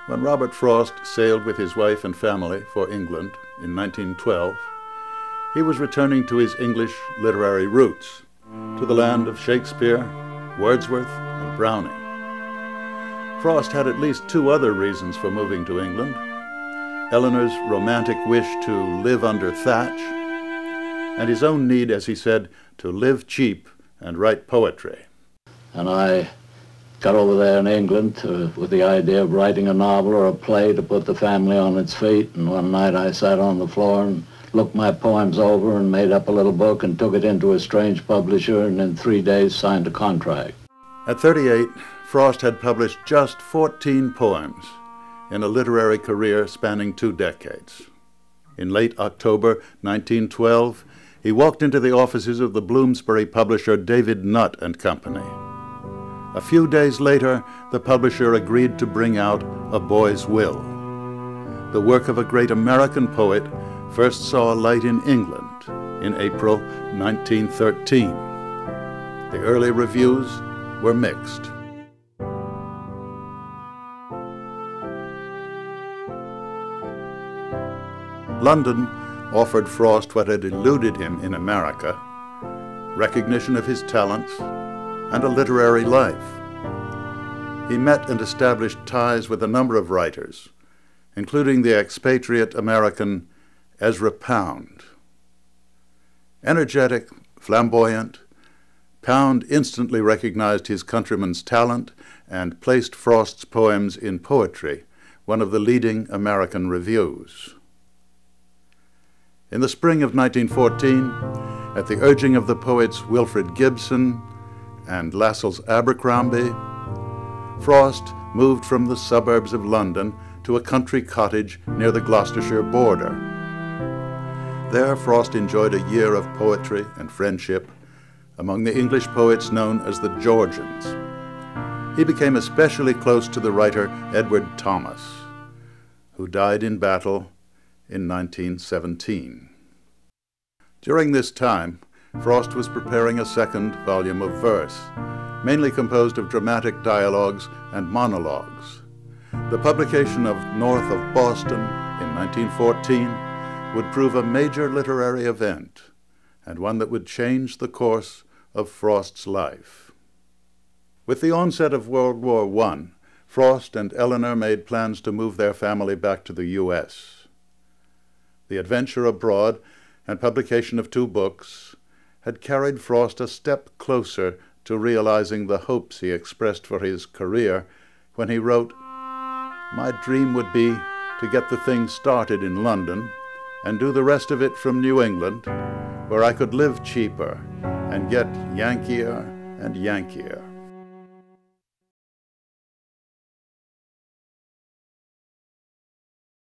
When Robert Frost sailed with his wife and family for England in 1912, he was returning to his English literary roots, to the land of Shakespeare, Wordsworth, and Browning. Frost had at least two other reasons for moving to England: Eleanor's romantic wish to live under thatch, and his own need, as he said, to live cheap and write poetry. And I got over there in England with the idea of writing a novel or a play to put the family on its feet. And one night I sat on the floor and looked my poems over and made up a little book and took it into a strange publisher, and in 3 days signed a contract. At 38, Frost had published just 14 poems in a literary career spanning 2 decades. In late October 1912, he walked into the offices of the Bloomsbury publisher David Nutt and Company. A few days later, the publisher agreed to bring out A Boy's Will. The work of a great American poet first saw light in England in April 1913. The early reviews were mixed. London offered Frost what had eluded him in America: recognition of his talents and a literary life. He met and established ties with a number of writers, including the expatriate American Ezra Pound. Energetic, flamboyant, Pound instantly recognized his countryman's talent and placed Frost's poems in Poetry, one of the leading American reviews. In the spring of 1914, at the urging of the poets Wilfred Gibson and Lascelles Abercrombie, Frost moved from the suburbs of London to a country cottage near the Gloucestershire border. There, Frost enjoyed a year of poetry and friendship among the English poets known as the Georgians. He became especially close to the writer Edward Thomas, who died in battle in 1917. During this time, Frost was preparing a second volume of verse, mainly composed of dramatic dialogues and monologues. The publication of North of Boston in 1914 would prove a major literary event, and one that would change the course of Frost's life. With the onset of World War I, Frost and Eleanor made plans to move their family back to the U.S. The adventure abroad and publication of 2 books had carried Frost a step closer to realizing the hopes he expressed for his career when he wrote, "My dream would be to get the thing started in London and do the rest of it from New England, where I could live cheaper and get Yankeer and Yankeer."